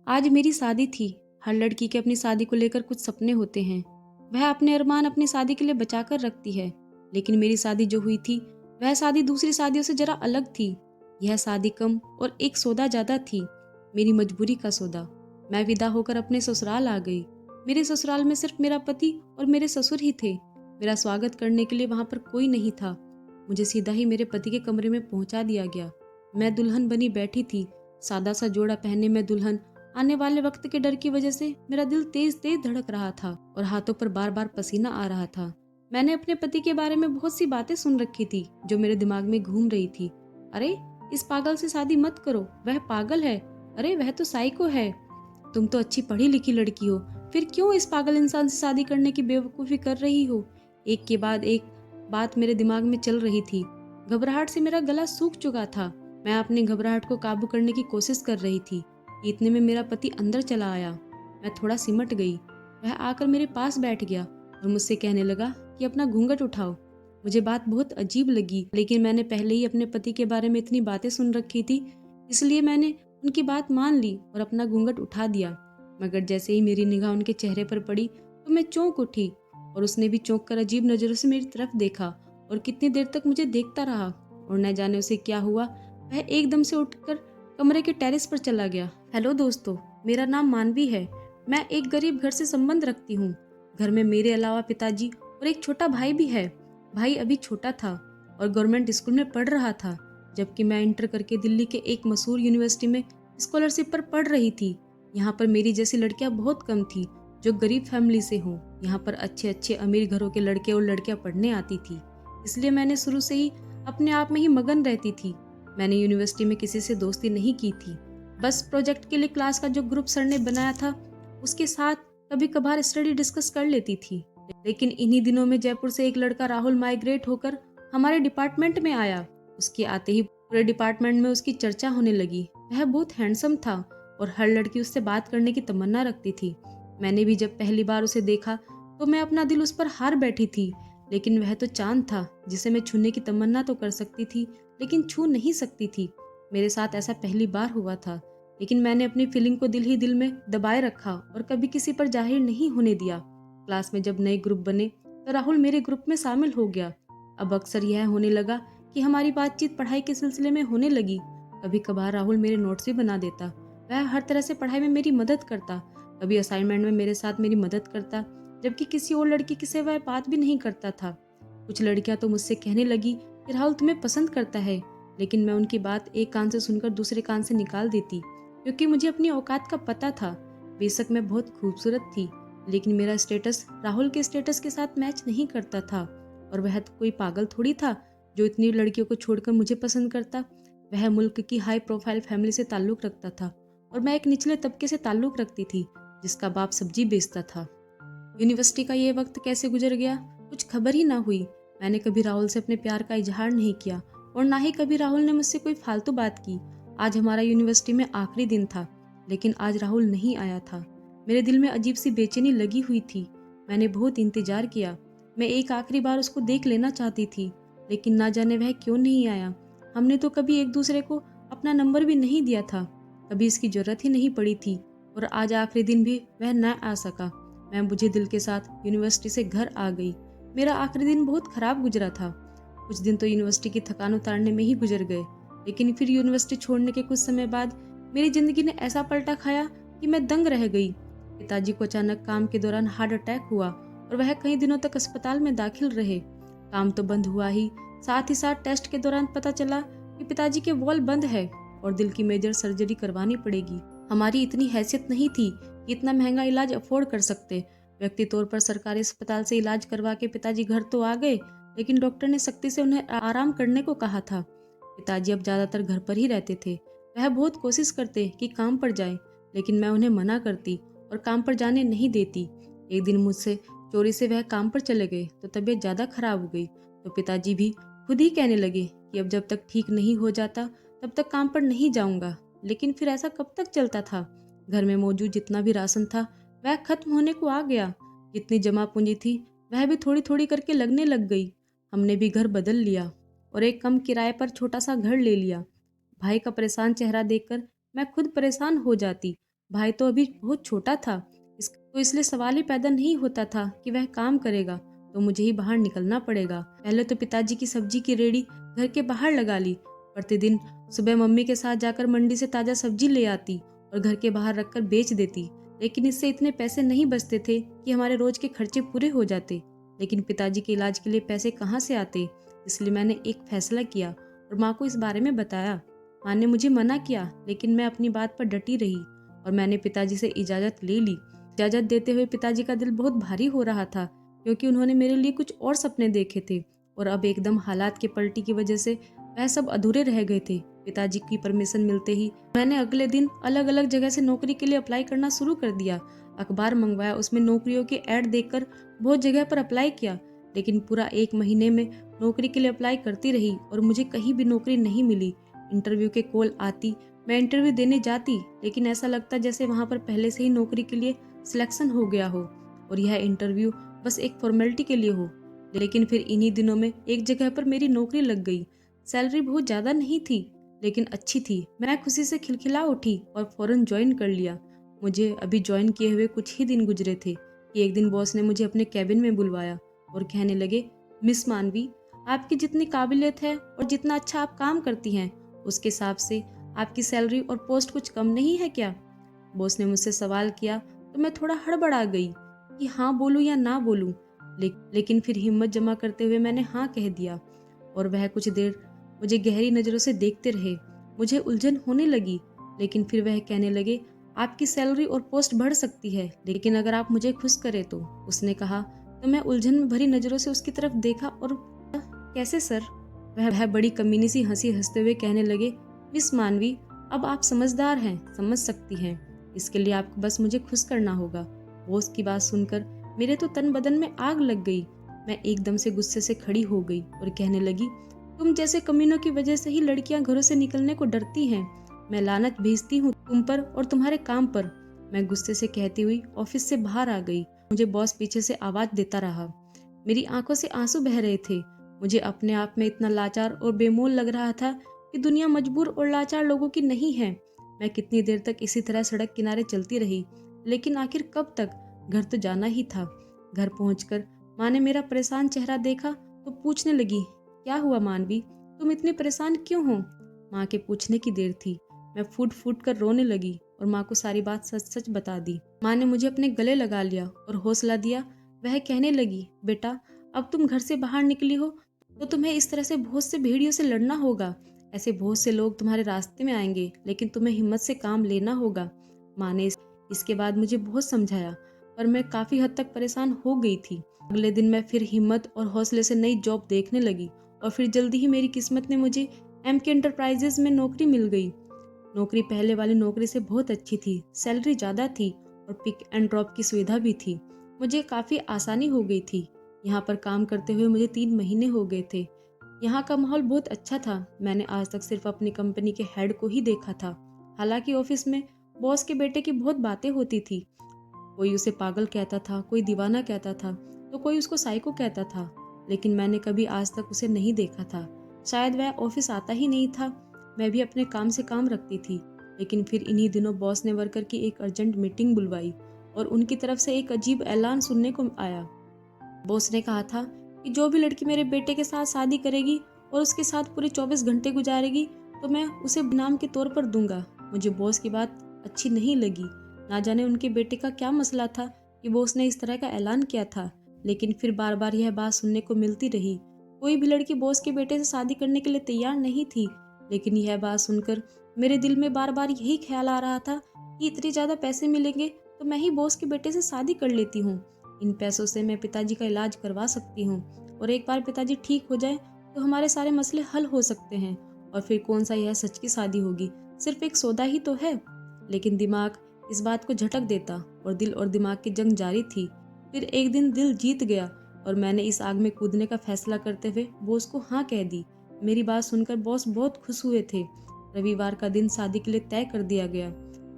आज मेरी शादी थी। हर लड़की के अपनी शादी को लेकर कुछ सपने होते हैं। वह अपने अरमान अपनी शादी के लिए बचाकर रखती है। लेकिन मेरी शादी जो हुई थी, वह शादी दूसरी शादियों से जरा अलग थी। यह शादी कम और एक सौदा ज्यादा थी, मेरी मजबूरी का सौदा। मैं विदा होकर अपने ससुराल आ गई। मेरे ससुराल में सिर्फ मेरा पति और मेरे ससुर ही थे। मेरा स्वागत करने के लिए वहां पर कोई नहीं था। मुझे सीधा ही मेरे पति के कमरे में पहुंचा दिया गया। मैं दुल्हन बनी बैठी थी। सादा सा जोड़ा पहने मैं दुल्हन। आने वाले वक्त के डर की वजह से मेरा दिल तेज तेज धड़क रहा था और हाथों पर बार बार पसीना आ रहा था। मैंने अपने पति के बारे में बहुत सी बातें सुन रखी थी जो मेरे दिमाग में घूम रही थी। अरे, इस पागल से शादी मत करो, वह पागल है। अरे, वह तो साइको है। तुम तो अच्छी पढ़ी लिखी लड़की हो, फिर क्यों इस पागल इंसान से शादी करने की बेवकूफ़ी कर रही हो। एक के बाद एक बात मेरे दिमाग में चल रही थी। घबराहट से मेरा गला सूख चुका था। मैं अपनी घबराहट को काबू करने की कोशिश कर रही थी। इतने में मेरा पति अंदर चला आया। मैं थोड़ा सिमट गई। वह आकर मेरे पास बैठ गया और मुझसे कहने लगा कि अपना घूंघट उठाओ। मुझे बात बहुत अजीब लगी, लेकिन मैंने पहले ही अपने पति के बारे में इतनी बातें सुन रखी थी, इसलिए मैंने उनकी बात मान ली और अपना घूंघट उठा दिया। मगर जैसे ही मेरी निगाह उनके चेहरे पर पड़ी तो मैं चौंक उठी और उसने भी चौंक कर अजीब नजरों से मेरी तरफ देखा और कितनी देर तक मुझे देखता रहा। और न जाने उसे क्या हुआ, वह एकदम से उठकर कमरे के टेरेस पर चला गया। हेलो दोस्तों, मेरा नाम मानवी है। मैं एक गरीब घर से संबंध रखती हूँ। घर में मेरे अलावा पिताजी और एक छोटा भाई भी है। भाई अभी छोटा था और गवर्नमेंट स्कूल में पढ़ रहा था, जबकि मैं इंटर करके दिल्ली के एक मशहूर यूनिवर्सिटी में स्कॉलरशिप पर पढ़ रही थी। यहाँ पर मेरी जैसी लड़कियां बहुत कम थी जो गरीब फैमिली से हों। यहाँ पर अच्छे अच्छे अमीर घरों के लड़के और लड़कियां पढ़ने आती थी, इसलिए मैंने शुरू से ही अपने आप में ही मगन रहती थी। मैंने यूनिवर्सिटी में किसी से दोस्ती नहीं की थी। बस प्रोजेक्ट के लिए क्लास का जो ग्रुप सर ने बनाया था उसके साथ कभी कभार स्टडी डिस्कस कर लेती थी। लेकिन इन्हीं दिनों में जयपुर से एक लड़का राहुल माइग्रेट होकर हमारे डिपार्टमेंट में आया। उसके आते ही पूरे डिपार्टमेंट में उसकी चर्चा होने लगी। वह बहुत हैंडसम था और हर लड़की उससे बात करने की तमन्ना रखती थी। मैंने भी जब पहली बार उसे देखा तो मैं अपना दिल उस पर हार बैठी थी। लेकिन वह तो चांद था जिसे मैं छूने की तमन्ना तो कर सकती थी, लेकिन छू नहीं सकती थी। मेरे साथ ऐसा पहली बार हुआ था, लेकिन मैंने अपनी फीलिंग को दिल ही दिल में दबाए रखा और कभी किसी पर जाहिर नहीं होने दिया। क्लास में जब नए ग्रुप बने तो राहुल मेरे ग्रुप में शामिल हो गया। अब अक्सर यह होने लगा कि हमारी बातचीत पढ़ाई के सिलसिले में होने लगी। कभी कभार राहुल मेरे नोट्स भी बना देता। वह हर तरह से पढ़ाई में मेरी मदद करता। कभी असाइनमेंट में मेरे साथ मेरी मदद करता, जबकि किसी और लड़की के से वह बात भी नहीं करता था। कुछ लड़कियां तो मुझसे कहने लगी कि राहुल तुम्हें पसंद करता है, लेकिन मैं उनकी बात एक कान से सुनकर दूसरे कान से निकाल देती, क्योंकि मुझे अपनी औकात का पता था। बेशक मैं बहुत खूबसूरत थी, लेकिन मेरा स्टेटस राहुल के स्टेटस के साथ मैच नहीं करता था। और वह तो कोई पागल थोड़ी था जो इतनी लड़कियों को छोड़कर मुझे पसंद करता। वह मुल्क की हाई प्रोफाइल फैमिली से ताल्लुक रखता था और मैं एक निचले तबके से ताल्लुक रखती थी जिसका बाप सब्जी बेचता था। यूनिवर्सिटी का ये वक्त कैसे गुजर गया, कुछ खबर ही ना हुई। मैंने कभी राहुल से अपने प्यार का इजहार नहीं किया और ना ही कभी राहुल ने मुझसे कोई फालतू बात की। आज हमारा यूनिवर्सिटी में आखिरी दिन था, लेकिन आज राहुल नहीं आया था। मेरे दिल में अजीब सी बेचैनी लगी हुई थी। मैंने बहुत इंतजार किया। मैं एक आखिरी बार उसको देख लेना चाहती थी, लेकिन ना जाने वह क्यों नहीं आया। हमने तो कभी एक दूसरे को अपना नंबर भी नहीं दिया था, कभी इसकी जरूरत ही नहीं पड़ी थी, और आज आखिरी दिन भी वह न आ सका। मैं बुझे दिल के साथ यूनिवर्सिटी से घर आ गई। मेरा आखिरी दिन बहुत खराब गुजरा था। कुछ दिन तो यूनिवर्सिटी की थकान उतारने में ही गुजर गए, लेकिन फिर यूनिवर्सिटी छोड़ने के कुछ समय बाद मेरी जिंदगी ने ऐसा पलटा खाया कि मैं दंग रह गई। पिताजी को अचानक काम के दौरान हार्ट अटैक हुआ और वह कई दिनों तक अस्पताल में दाखिल रहे। काम तो बंद हुआ ही साथ टेस्ट के दौरान पता चला कि पिताजी के वॉल्व बंद है और दिल की मेजर सर्जरी करवानी पड़ेगी। हमारी इतनी हैसियत नहीं थी कि इतना महंगा इलाज अफोर्ड कर सकते। व्यक्ति तौर पर सरकारी अस्पताल से इलाज करवा के पिताजी घर तो आ गए, लेकिन डॉक्टर ने सख्ती से उन्हें आराम करने को कहा था। पिताजी अब ज्यादातर घर पर ही रहते थे। वह बहुत कोशिश करते कि काम पर जाए, लेकिन मैं उन्हें मना करती और काम पर जाने नहीं देती। एक दिन मुझसे चोरी से वह काम पर चले गए तो तबीयत ज्यादा खराब हो गई, तो पिताजी भी खुद ही कहने लगे कि अब जब तक ठीक नहीं हो जाता तब तक काम पर नहीं जाऊंगा। लेकिन फिर ऐसा कब तक चलता था। घर में मौजूद जितना भी राशन था वह खत्म होने को आ गया। जितनी जमा पूंजी थी वह भी थोड़ी थोड़ी करके लगने लग गई। हमने भी घर बदल लिया और एक कम किराए पर छोटा सा घर ले लिया। भाई का परेशान चेहरा देखकर मैं खुद परेशान हो जाती। भाई तो अभी बहुत छोटा था, तो इसलिए सवाल ही पैदा नहीं होता था कि वह काम करेगा तो मुझे ही बाहर निकलना पड़ेगा। पहले तो पिताजी की सब्जी की रेडी घर के बाहर लगा ली। प्रतिदिन सुबह मम्मी के साथ जाकर मंडी से ताज़ा सब्जी ले आती और घर के बाहर रखकर बेच देती। लेकिन इससे इतने पैसे नहीं बचते थे कि हमारे रोज के खर्चे पूरे हो जाते। लेकिन पिताजी के इलाज के लिए पैसे कहाँ से आते, इसलिए मैंने एक फैसला किया और माँ को इस बारे में बताया। माँ ने मुझे मना किया, लेकिन मैं अपनी बात पर डटी रही और मैंने पिताजी से इजाज़त ले ली। इजाज़त देते हुए पिताजी का दिल बहुत भारी हो रहा था, क्योंकि उन्होंने मेरे लिए कुछ और सपने देखे थे और अब एकदम हालात के पलटी की वजह से वह सब अधूरे रह गए थे। पिताजी की परमिशन मिलते ही मैंने अगले दिन अलग अलग जगह से नौकरी के लिए अप्लाई करना शुरू कर दिया। अखबार मंगवाया, उसमें नौकरियों के ऐड देखकर बहुत जगह पर अप्लाई किया, लेकिन पूरा 1 महीने में नौकरी के लिए अप्लाई करती रही और मुझे कहीं भी नौकरी नहीं मिली। इंटरव्यू के कॉल आती, मैं इंटरव्यू देने जाती, लेकिन ऐसा लगता जैसे वहाँ पर पहले से ही नौकरी के लिए सिलेक्शन हो गया हो और यह इंटरव्यू बस एक फॉर्मेलिटी के लिए हो। लेकिन फिर इन्हीं दिनों में एक जगह पर मेरी नौकरी लग गई। सैलरी बहुत ज़्यादा नहीं थी, लेकिन अच्छी थी। मैं खुशी से खिलखिला उठी और फौरन ज्वाइन कर लिया। मुझे अभी ज्वाइन किए हुए कुछ ही दिन गुजरे थे कि एक दिन बॉस ने मुझे अपने कैबिन में बुलवाया और कहने लगे, मिस मानवी, आपकी जितनी काबिलियत है और जितना अच्छा आप काम करती हैं, उसके हिसाब से आपकी सैलरी और पोस्ट कुछ कम नहीं है क्या? बॉस ने मुझसे सवाल किया तो मैं थोड़ा हड़बड़ा गई कि हाँ बोलूँ या ना बोलूँ। लेकिन फिर हिम्मत जमा करते हुए मैंने हाँ कह दिया और वह कुछ देर मुझे गहरी नज़रों से देखते रहे। मुझे उलझन होने लगी, लेकिन फिर वह कहने लगे, आपकी सैलरी और पोस्ट बढ़ सकती है, लेकिन अगर आप मुझे खुश करें तो। उसने कहा तो मैं उलझन में भरी नज़रों से उसकी तरफ देखा और कैसे सर? वह बड़ी कमीनी सी हंसी हंसते हुए कहने लगे, मिस मानवी, अब आप समझदार हैं, समझ सकती हैं। इसके लिए आपको बस मुझे खुश करना होगा। बॉस की बात सुनकर मेरे तो तन बदन में आग लग गई। मैं एकदम से गुस्से से खड़ी हो गई और कहने लगी, तुम जैसे कमीनों की वजह से ही लड़कियां घरों से निकलने को डरती हैं। मैं लानत भेजती हूँ तुम पर और तुम्हारे काम पर। मैं गुस्से से कहती हुई ऑफिस से बाहर आ गई। मुझे बॉस पीछे से आवाज देता रहा। मेरी आंखों से आंसू बह रहे थे। मुझे अपने आप में इतना लाचार और बेमोल लग रहा था कि दुनिया मजबूर और लाचार लोगों की नहीं है। मैं कितनी देर तक इसी तरह सड़क किनारे चलती रही, लेकिन आखिर कब तक? घर तो जाना ही था। घर पहुंचकर माँ ने मेरा परेशान चेहरा देखा तो पूछने लगी, क्या हुआ मानवी, तुम इतनी परेशान क्यों हो? माँ के पूछने की देर थी। मैं फूट फूट कर रोने लगी और माँ को सारी बात सच सच बता दी। माँ ने मुझे अपने गले लगा लिया और हौसला दिया। वह कहने लगी, बेटा, अब तुम घर से बाहर निकली हो तो तुम्हें इस तरह से बहुत से भेड़ियों से लड़ना होगा। ऐसे बहुत से लोग तुम्हारे रास्ते में आएंगे, लेकिन तुम्हें हिम्मत से काम लेना होगा। माँ ने इसके बाद मुझे बहुत समझाया, पर मैं काफ़ी हद तक परेशान हो गई थी। अगले दिन मैं फिर हिम्मत और हौसले से नई जॉब देखने लगी और फिर जल्दी ही मेरी किस्मत ने मुझे MK एंटरप्राइजेज में नौकरी मिल गई। नौकरी पहले वाली नौकरी से बहुत अच्छी थी, सैलरी ज़्यादा थी और पिक एंड ड्रॉप की सुविधा भी थी। मुझे काफ़ी आसानी हो गई थी। यहाँ पर काम करते हुए मुझे 3 महीने हो गए थे। यहाँ का माहौल बहुत अच्छा था। मैंने आज तक सिर्फ अपनी कंपनी के हेड को ही देखा था। हालांकि ऑफिस में बॉस के बेटे की बहुत बातें होती थी। कोई उसे पागल कहता था, कोई दीवाना कहता था, तो कोई उसको साइको कहता था, लेकिन मैंने कभी आज तक उसे नहीं देखा था। शायद वह ऑफिस आता ही नहीं था। मैं भी अपने काम से काम रखती थी। लेकिन फिर इन्हीं दिनों बॉस ने वर्कर की एक अर्जेंट मीटिंग बुलवाई और उनकी तरफ से एक अजीब ऐलान सुनने को आया। बॉस ने कहा था कि जो भी लड़की मेरे बेटे के साथ शादी करेगी और उसके साथ पूरे 24 घंटे गुजारेगी तो मैं उसे इनाम के तौर पर दूंगा। मुझे बॉस की बात अच्छी नहीं लगी। ना जाने उनके बेटे का क्या मसला था कि बॉस ने इस तरह का ऐलान किया था, लेकिन फिर बार बार यह बात सुनने को मिलती रही। कोई भी लड़की बॉस के बेटे से शादी करने के लिए तैयार नहीं थी। लेकिन यह बात सुनकर मेरे दिल में बार बार यही ख्याल आ रहा था कि इतने ज़्यादा पैसे मिलेंगे तो मैं ही बॉस के बेटे से शादी कर लेती हूँ। इन पैसों से मैं पिताजी का इलाज करवा सकती हूँ और एक बार पिताजी ठीक हो जाए तो हमारे सारे मसले हल हो सकते हैं। और फिर कौन सा यह सच की शादी होगी, सिर्फ एक सौदा ही तो है। लेकिन दिमाग इस बात को झटक देता और दिल और दिमाग की जंग जारी थी। फिर एक दिन दिल जीत गया और मैंने इस आग में कूदने का फैसला करते हुए बॉस को हाँ कह दी। मेरी बात सुनकर बॉस बहुत खुश हुए थे। रविवार का दिन शादी के लिए तय कर दिया गया।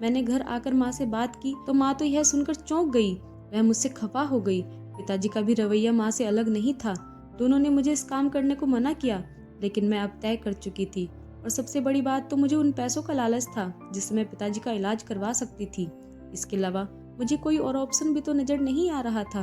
मैंने घर आकर माँ से बात की तो माँ तो यह सुनकर चौंक गई। वह मुझसे खफा हो गई। पिताजी का भी रवैया माँ से अलग नहीं था। दोनों ने मुझे इस काम करने को मना किया, लेकिन मैं अब तय कर चुकी थी और सबसे बड़ी बात तो मुझे उन पैसों का लालच था जिससे मैं पिताजी का इलाज करवा सकती थी। इसके अलावा मुझे कोई और ऑप्शन भी तो नजर नहीं आ रहा था।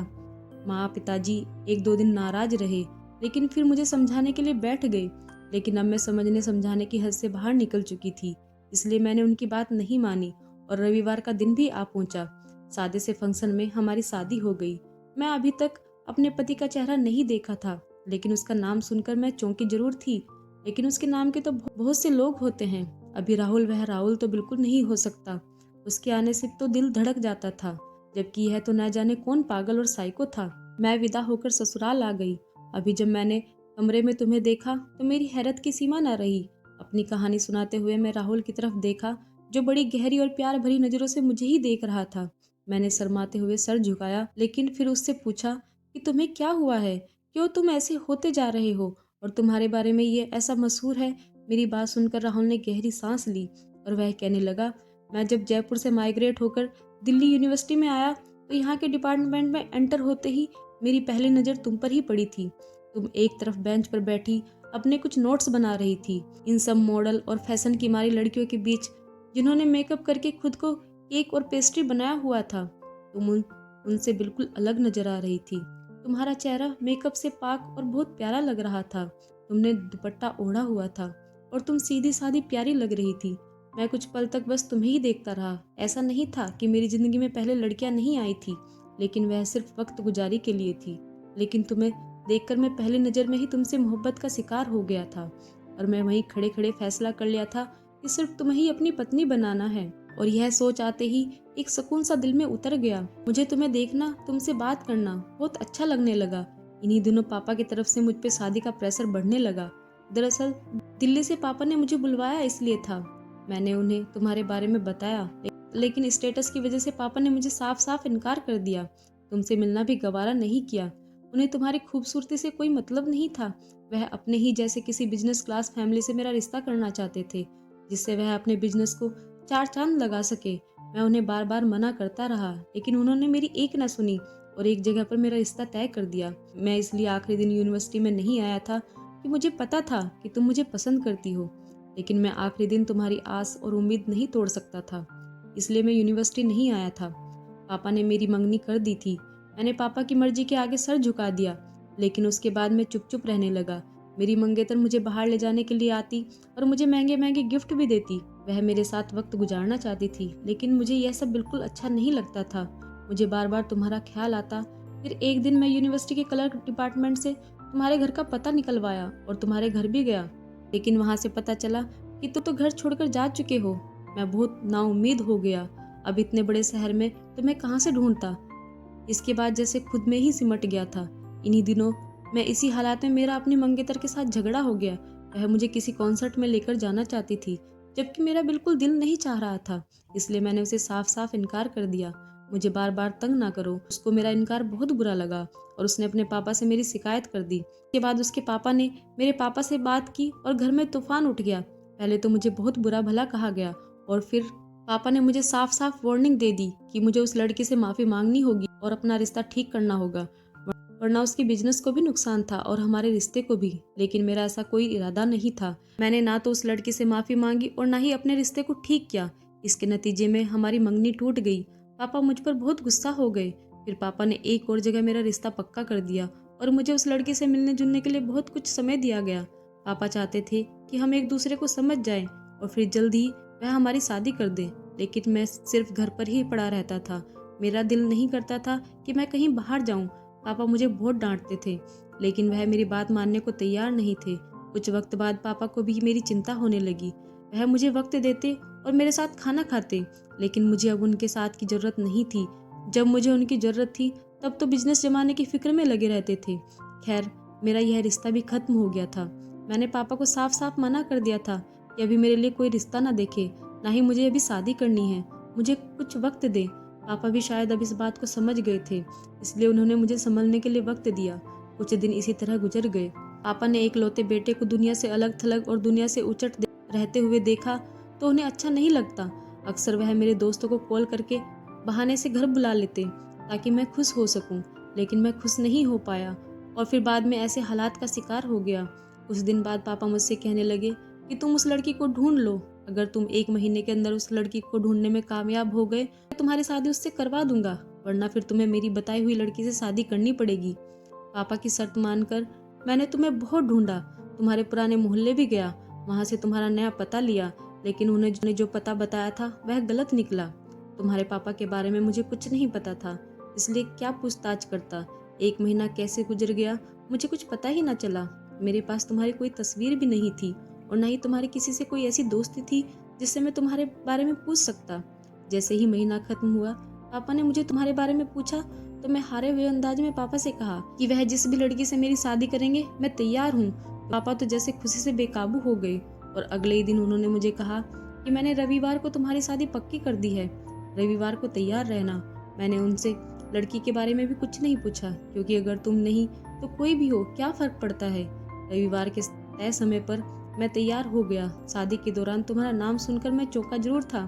माँ पिताजी 1-2 दिन नाराज रहे, लेकिन फिर मुझे समझाने के लिए बैठ गए। लेकिन अब मैं समझने समझाने की हद से बाहर निकल चुकी थी, इसलिए मैंने उनकी बात नहीं मानी और रविवार का दिन भी आ पहुंचा। सादे से फंक्शन में हमारी शादी हो गई। मैं अभी तक अपने पति का चेहरा नहीं देखा था, लेकिन उसका नाम सुनकर मैं चौंकी जरूर थी। लेकिन उसके नाम के तो बहुत से लोग होते हैं। अभी राहुल, वह राहुल तो बिल्कुल नहीं हो सकता। उसके आने से तो दिल धड़क जाता था, जबकि यह तो न जाने कौन पागल और साइको था। मैं विदा होकर ससुराल आ गई। अभी जब मैंने कमरे में तुम्हें देखा तो मेरी हैरत की सीमा न रही। अपनी कहानी सुनाते हुए मैं राहुल की तरफ देखा, जो बड़ी गहरी और प्यार भरी नजरों से मुझे ही देख रहा था। मैंने शर्माते हुए सर झुकाया, लेकिन फिर उससे पूछा कि तुम्हें क्या हुआ है, क्यों तुम ऐसे होते जा रहे हो, और तुम्हारे बारे में ये ऐसा मशहूर है। मेरी बात सुनकर राहुल ने गहरी सांस ली और वह कहने लगा, मैं जब जयपुर से माइग्रेट होकर दिल्ली यूनिवर्सिटी में आया तो यहाँ के डिपार्टमेंट में एंटर होते ही मेरी पहली नज़र तुम पर ही पड़ी थी। तुम एक तरफ बेंच पर बैठी अपने कुछ नोट्स बना रही थी, इन सब मॉडल और फैशन की मारी लड़कियों के बीच, जिन्होंने मेकअप करके खुद को केक और पेस्ट्री बनाया हुआ था। तुम उनसे बिल्कुल अलग नजर आ रही थी। तुम्हारा चेहरा मेकअप से पाक और बहुत प्यारा लग रहा था। तुमने दुपट्टा ओढ़ा हुआ था और तुम सीधी सादी प्यारी लग रही थी। मैं कुछ पल तक बस तुम्हें ही देखता रहा। ऐसा नहीं था कि मेरी जिंदगी में पहले लड़कियां नहीं आई थी, लेकिन वह सिर्फ वक्त गुजारी के लिए थी। लेकिन तुम्हें देखकर मैं पहली नजर में ही तुमसे मोहब्बत का शिकार हो गया था, और मैं वहीं खड़े खड़े फैसला कर लिया था कि सिर्फ तुम्हें ही अपनी पत्नी बनाना है। और यह सोच आते ही एक सुकून सा दिल में उतर गया। मुझे तुम्हें देखना, तुमसे बात करना बहुत अच्छा लगने लगा। इन्हीं दिनों पापा की तरफ से मुझ पे शादी का प्रेशर बढ़ने लगा। दरअसल दिल्ली से पापा ने मुझे बुलवाया इसलिए था। मैंने उन्हें तुम्हारे बारे में बताया, लेकिन स्टेटस की वजह से पापा ने मुझे साफ साफ इनकार कर दिया। तुमसे मिलना भी गवारा नहीं किया। उन्हें तुम्हारी खूबसूरती से कोई मतलब नहीं था। वह अपने ही जैसे किसी बिजनेस क्लास फैमिली से मेरा रिश्ता करना चाहते थे, जिससे वह अपने बिजनेस को 4 चांद लगा सके। मैं उन्हें बार बार मना करता रहा, लेकिन उन्होंने मेरी एक न सुनी और एक जगह पर मेरा रिश्ता तय कर दिया। मैं इसलिए आखिरी दिन यूनिवर्सिटी में नहीं आया था कि मुझे पता था कि तुम मुझे पसंद करती हो, लेकिन मैं आखिरी दिन तुम्हारी आस और उम्मीद नहीं तोड़ सकता था, इसलिए मैं यूनिवर्सिटी नहीं आया था। पापा ने मेरी मंगनी कर दी थी। मैंने पापा की मर्जी के आगे सर झुका दिया, लेकिन उसके बाद मैं चुप चुप रहने लगा। मेरी मंगेतर मुझे बाहर ले जाने के लिए आती और मुझे महंगे महंगे गिफ्ट भी देती। वह मेरे साथ वक्त गुजारना चाहती थी, लेकिन मुझे यह सब बिल्कुल अच्छा नहीं लगता था। मुझे बार बार तुम्हारा ख्याल आता। फिर एक दिन मैं यूनिवर्सिटी के कलर डिपार्टमेंट से तुम्हारे घर का पता निकलवाया और तुम्हारे घर भी गया, लेकिन वहां से पता चला कि तुम तो घर छोड़कर जा चुके हो। मैं बहुत नाउम्मीद हो गया। अब इतने बड़े शहर में तुम्हें कहाँ से ढूंढता। इसके बाद जैसे खुद में ही सिमट गया था। इन्हीं दिनों मैं इसी हालात में मेरा अपनी मंगेतर के साथ झगड़ा हो गया। वह मुझे किसी कॉन्सर्ट में लेकर जाना चाहती थी, जबकि मेरा बिल्कुल दिल नहीं चाह रहा था, इसलिए मैंने उसे साफ साफ इनकार कर दिया। मुझे बार बार तंग ना करो। उसको मेरा इनकार बहुत बुरा लगा और उसने अपने पापा से मेरी शिकायत कर दी। उसके बाद उसके पापा ने मेरे पापा से बात की और घर में तूफान उठ गया। पहले तो मुझे बहुत बुरा भला कहा गया और फिर पापा ने मुझे साफ साफ वार्निंग दे दी कि मुझे उस लड़की से माफी मांगनी होगी और अपना रिश्ता ठीक करना होगा, वरना उसके बिजनेस को भी नुकसान था और हमारे रिश्ते को भी। लेकिन मेरा ऐसा कोई इरादा नहीं था। मैंने ना तो उस लड़की से माफी मांगी और ना ही अपने रिश्ते को ठीक किया। इसके नतीजे में हमारी मंगनी टूट गई। पापा मुझ पर बहुत गुस्सा हो गए। फिर पापा ने एक और जगह मेरा रिश्ता पक्का कर दिया और मुझे उस लड़की से मिलने जुलने के लिए बहुत कुछ समय दिया गया। पापा चाहते थे कि हम एक दूसरे को समझ जाएं और फिर जल्द ही वह हमारी शादी कर दे, लेकिन मैं सिर्फ घर पर ही पड़ा रहता था। मेरा दिल नहीं करता था कि मैं कहीं बाहर जाऊं। पापा मुझे बहुत डांटते थे, लेकिन वह मेरी बात मानने को तैयार नहीं थे। कुछ वक्त बाद पापा को भी मेरी चिंता होने लगी। वह मुझे वक्त देते और मेरे साथ खाना खाते, लेकिन मुझे अब उनके साथ की जरूरत नहीं थी। जब मुझे उनकी जरूरत थी तब तो बिजनेस जमाने की फिक्र में लगे रहते थे। खैर, मेरा यह रिश्ता भी खत्म हो गया था। मैंने पापा को साफ साफ मना कर दिया था कि अभी मेरे लिए कोई रिश्ता ना देखे, ना ही मुझे अभी शादी करनी है। मुझे कुछ वक्त दे। पापा भी शायद अब इस बात को समझ गए थे, इसलिए उन्होंने मुझे संभलने के लिए वक्त दिया। कुछ दिन इसी तरह गुजर गए। पापा ने एक लौते बेटे को दुनिया से अलग थलग और दुनिया से उचट रहते हुए देखा तो उन्हें अच्छा नहीं लगता। अक्सर वह मेरे दोस्तों को कॉल करके बहाने से घर बुला लेते ताकि मैं खुश हो सकूं, लेकिन मैं खुश नहीं हो पाया और फिर बाद में ऐसे हालात का शिकार हो गया। कुछ दिन बाद पापा मुझसे कहने लगे, कि तुम उस लड़की को ढूंढ लो। अगर तुम 1 महीने के अंदर उस लड़की को ढूंढने में कामयाब हो गए, मैं तुम्हारी शादी उससे करवा दूंगा, वरना फिर तुम्हें मेरी बताई हुई लड़की से शादी करनी पड़ेगी। पापा की शर्त मानकर मैंने तुम्हें बहुत ढूंढा, तुम्हारे पुराने मोहल्ले भी गया, वहां से तुम्हारा नया पता लिया, लेकिन उन्हें जो पता बताया था वह गलत निकला। तुम्हारे पापा के बारे में मुझे कुछ नहीं पता था, इसलिए क्या पूछताछ करता। 1 महीना कैसे गुजर गया मुझे कुछ पता ही ना चला। मेरे पास तुम्हारी कोई तस्वीर भी नहीं थी और न ही तुम्हारी किसी से कोई ऐसी दोस्ती थी जिससे मैं तुम्हारे बारे में पूछ सकता। जैसे ही महीना खत्म हुआ, पापा ने मुझे तुम्हारे बारे में पूछा तो मैं हारे हुए अंदाज में पापा से कहा कि वह जिस भी लड़की से मेरी शादी करेंगे मैं तैयार हूँ। पापा तो जैसे खुशी से बेकाबू हो गए और अगले ही दिन उन्होंने मुझे कहा कि मैंने रविवार को तुम्हारी शादी पक्की कर दी है, रविवार को तैयार रहना। मैंने उनसे लड़की के बारे में भी कुछ नहीं पूछा, क्योंकि अगर तुम नहीं तो कोई भी हो क्या फर्क पड़ता है। रविवार के तय समय पर मैं तैयार हो गया। शादी के दौरान तुम्हारा नाम सुनकर मैं चौंका जरूर था,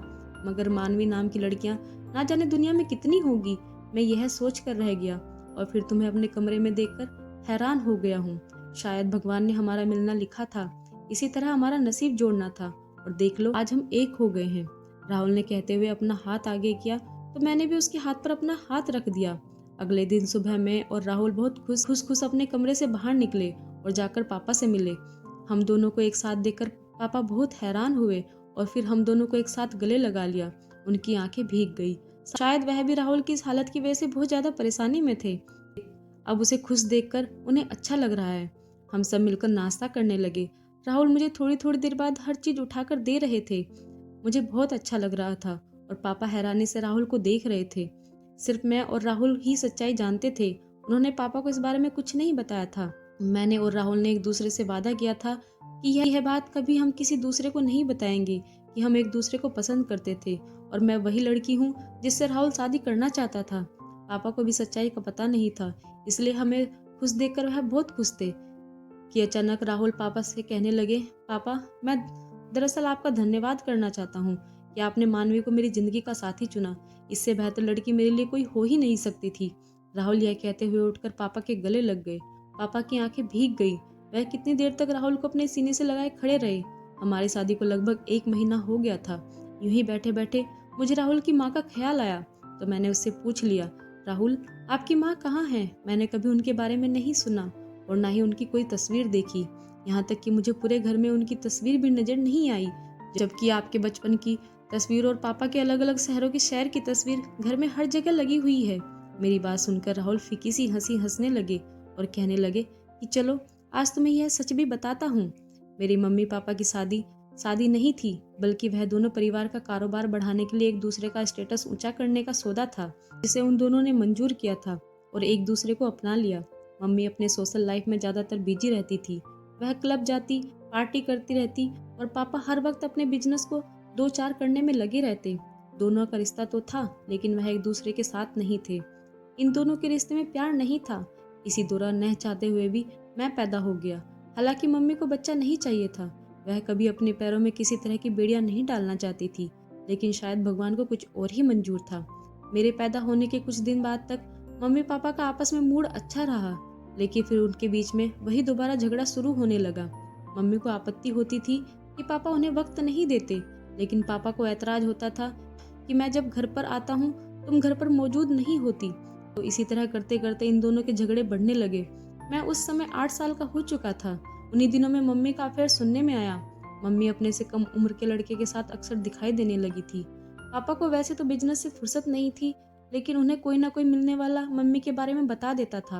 मगर मानवी नाम की लड़कियां ना जाने दुनिया में कितनी होगी, मैं यह सोच कर रह गया। और फिर तुम्हें अपने कमरे में देखकर हैरान हो गया हूँ। शायद भगवान ने हमारा मिलना लिखा था, इसी तरह हमारा नसीब जोड़ना था, और देख लो आज हम एक हो गए हैं। राहुल ने कहते हुए अपना हाथ आगे किया तो मैंने भी उसके हाथ पर अपना हाथ रख दिया। अगले दिन सुबह मैं और राहुल बहुत खुश अपने कमरे से बाहर निकले और जाकर पापा से मिले। हम दोनों को एक साथ देखकर पापा बहुत हैरान हुए और फिर हम दोनों को एक साथ गले लगा लिया। उनकी आंखें भीग गई। शायद वह भी राहुल की इस हालत की वजह से बहुत ज्यादा परेशानी में थे। अब उसे खुश देखकर उन्हें अच्छा लग रहा है। हम सब मिलकर नाश्ता करने लगे। राहुल मुझे थोड़ी थोड़ी देर बाद हर चीज उठाकर दे रहे थे। मुझे बहुत अच्छा लग रहा था और पापा हैरानी से राहुल को देख रहे थे। सिर्फ मैं और राहुल ही सच्चाई जानते थे। उन्होंने पापा को इस बारे में कुछ नहीं बताया था। मैंने और राहुल ने एक दूसरे से वादा किया था कि यह बात कभी हम किसी दूसरे को नहीं बताएंगे कि हम एक दूसरे को पसंद करते थे, और मैं वही लड़की हूँ जिससे राहुल शादी करना चाहता था। पापा को भी सच्चाई का पता नहीं था, इसलिए हमें खुश देखकर वह बहुत खुश थे कि अचानक राहुल पापा से कहने लगे, पापा मैं दरअसल आपका धन्यवाद करना चाहता हूँ कि आपने मानवी को मेरी जिंदगी का साथी चुना। इससे बेहतर लड़की मेरे लिए कोई हो ही नहीं सकती थी। राहुल यह कहते हुए उठकर पापा के गले लग गए। पापा की आंखें भीग गई। वह कितनी देर तक राहुल को अपने सीने से लगाए खड़े रहे। हमारी शादी को लगभग 1 महीना हो गया था। यूं ही बैठे बैठे मुझे राहुल की माँ का ख्याल आया, तो मैंने उससे पूछ लिया, राहुल आपकी माँ कहाँ है? मैंने कभी उनके बारे में नहीं सुना और ना ही उनकी कोई तस्वीर देखी। यहाँ तक कि मुझे पूरे घर में उनकी तस्वीर भी नजर नहीं आई, जबकि आपके बचपन की तस्वीर और पापा के अलग अलग शहरों की सैर की तस्वीर घर में हर जगह लगी हुई है। मेरी बात सुनकर राहुल फीकी सी हंसी हंसने लगे और कहने लगे कि चलो आज तुम्हें यह सच भी बताता हूँ। मेरी मम्मी पापा की शादी नहीं थी, बल्कि वह दोनों परिवार का कारोबार बढ़ाने के लिए एक दूसरे का स्टेटस ऊंचा करने का सौदा था, जिसे उन दोनों ने मंजूर किया था और एक दूसरे को अपना लिया। मम्मी अपने सोशल लाइफ में ज्यादातर बिजी रहती थी। वह क्लब जाती, पार्टी करती रहती, और पापा हर वक्त अपने बिजनेस को 2-4 करने में लगे रहते। दोनों का रिश्ता तो था, लेकिन वह एक दूसरे के साथ नहीं थे। इन दोनों के रिश्ते में प्यार नहीं था। इसी दौरान न चाहते हुए भी मैं पैदा हो गया। हालांकि मम्मी को बच्चा नहीं चाहिए था। वह कभी अपने पैरों में किसी तरह की बेड़ियां नहीं डालना चाहती थी, लेकिन शायद भगवान को कुछ और ही मंजूर था। मेरे पैदा होने के कुछ दिन बाद तक मम्मी पापा का आपस में मूड अच्छा रहा, लेकिन फिर उनके बीच में वही दोबारा झगड़ा शुरू होने लगा। मम्मी को आपत्ति होती थी कि पापा उन्हें वक्त नहीं देते, लेकिन पापा को ऐतराज होता था कि मैं जब घर पर आता हूँ तुम घर पर मौजूद नहीं होती। तो इसी तरह करते करते इन दोनों के झगड़े बढ़ने लगे। मैं उस समय 8 साल का हो चुका था। उन्हीं दिनों में मम्मी का अफेयर सुनने में आया। मम्मी अपने से कम उम्र के लड़के के साथ अक्सर दिखाई देने लगी थी। पापा को वैसे तो बिजनेस से फुर्सत नहीं थी, लेकिन उन्हें कोई ना कोई मिलने वाला मम्मी के बारे में बता देता था।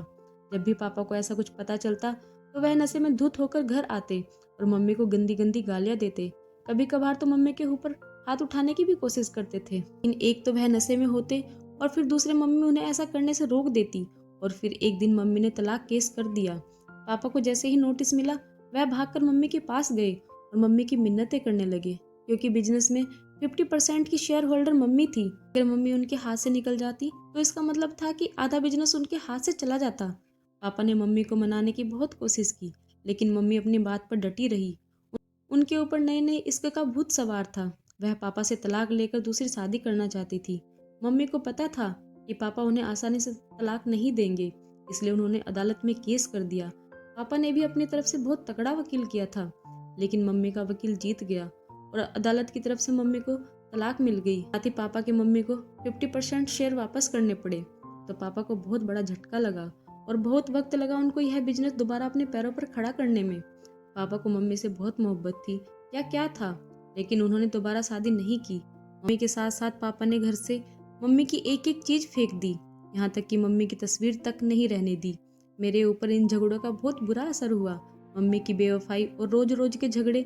जब भी पापा को ऐसा कुछ पता चलता तो वह नशे में धुत होकर घर आते और मम्मी को गंदी गंदी गालियां देते। कभी कभार तो मम्मी के ऊपर हाथ उठाने की भी कोशिश करते थे। इन एक तो वह नशे में होते और फिर दूसरे मम्मी उन्हें ऐसा करने से रोक देती, और फिर एक दिन मम्मी ने तलाक केस कर दिया। पापा को जैसे ही नोटिस मिला वह भागकर मम्मी के पास गए और मम्मी की मिन्नतें करने लगे, क्योंकि बिजनेस में 50% की शेयर होल्डर मम्मी थी। अगर मम्मी उनके हाथ से निकल जाती तो इसका मतलब था कि आधा बिजनेस उनके हाथ से चला जाता। पापा ने मम्मी को मनाने की बहुत कोशिश की, लेकिन मम्मी अपनी बात पर डटी रही। उनके ऊपर नए नए इश्क का भूत सवार था। वह पापा से तलाक लेकर दूसरी शादी करना चाहती थी। मम्मी को पता था कि पापा उन्हें आसानी से तलाक नहीं देंगे, इसलिए उन्होंने अदालत में केस कर दिया। पापा ने भी अपनी तरफ से बहुत तगड़ा वकील किया था। लेकिन मम्मी का वकील जीत गया और अदालत की तरफ से मम्मी को तलाक मिल गई। साथ ही पापा के मम्मी को 50% शेयर वापस करने पड़े। तो पापा को बहुत बड़ा झटका लगा और बहुत वक्त लगा उनको यह बिजनेस दोबारा अपने पैरों पर खड़ा करने में। पापा को मम्मी से बहुत मोहब्बत थी या क्या था, लेकिन उन्होंने दोबारा शादी नहीं की। मम्मी के साथ साथ पापा ने घर से मम्मी की एक एक चीज फेंक दी, यहाँ तक कि मम्मी की तस्वीर तक नहीं रहने दी। मेरे ऊपर इन झगड़ों का बहुत बुरा असर हुआ। मम्मी की बेवफाई और रोज रोज के झगड़े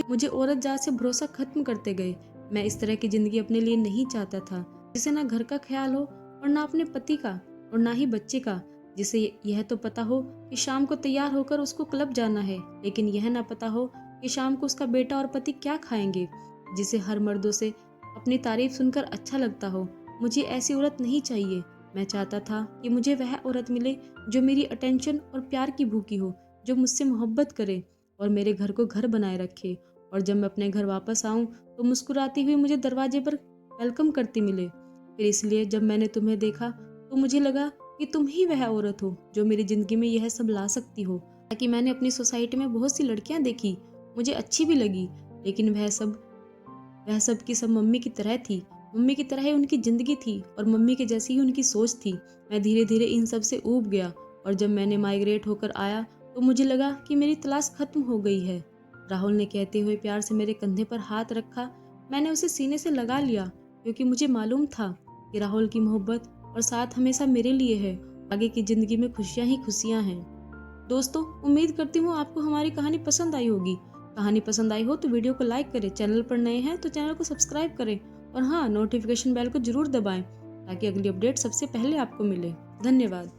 मुझे औरत जात से भरोसा खत्म करते गए। मैं इस तरह की जिंदगी अपने लिए नहीं चाहता था, जिसे ना घर का ख्याल हो और ना अपने पति का और ना ही बच्चे का, जिसे यह तो पता हो कि शाम को तैयार होकर उसको क्लब जाना है, लेकिन यह ना पता हो कि शाम को उसका बेटा और पति क्या खाएंगे, जिसे हर मर्दों से अपनी तारीफ सुनकर अच्छा लगता हो। मुझे ऐसी औरत नहीं चाहिए। मैं चाहता था कि मुझे वह औरत मिले जो मेरी अटेंशन और प्यार की भूखी हो, जो मुझसे मोहब्बत करे और मेरे घर को घर बनाए रखे। और जब मैं अपने घर वापस आऊं तो मुस्कुराती हुई मुझे दरवाजे पर वेलकम करती मिले। फिर इसलिए जब मैंने तुम्हें देखा तो मुझे लगा कि तुम ही वह औरत हो जो मेरी जिंदगी में यह सब ला सकती हो। ताकि मैंने अपनी सोसाइटी में बहुत सी लड़कियां देखी, मुझे अच्छी भी लगी, लेकिन वह सब की सब मम्मी की तरह थी। मम्मी की तरह ही उनकी जिंदगी थी और मम्मी के जैसी ही उनकी सोच थी। मैं धीरे धीरे इन सब से ऊब गया और जब मैंने माइग्रेट होकर आया तो मुझे लगा कि मेरी तलाश खत्म हो गई है। राहुल ने कहते हुए प्यार से मेरे कंधे पर हाथ रखा। मैंने उसे सीने से लगा लिया क्योंकि मुझे मालूम था कि राहुल की मोहब्बत और साथ हमेशा मेरे लिए है। आगे की जिंदगी में खुशियां ही खुशियां हैं। दोस्तों, उम्मीद करती हूँ आपको हमारी कहानी पसंद आई होगी। कहानी पसंद आई हो तो वीडियो को लाइक करें, चैनल पर नए हैं तो चैनल को सब्सक्राइब करें और हाँ, नोटिफिकेशन बेल को जरूर दबाएं ताकि अगली अपडेट सबसे पहले आपको मिले। धन्यवाद।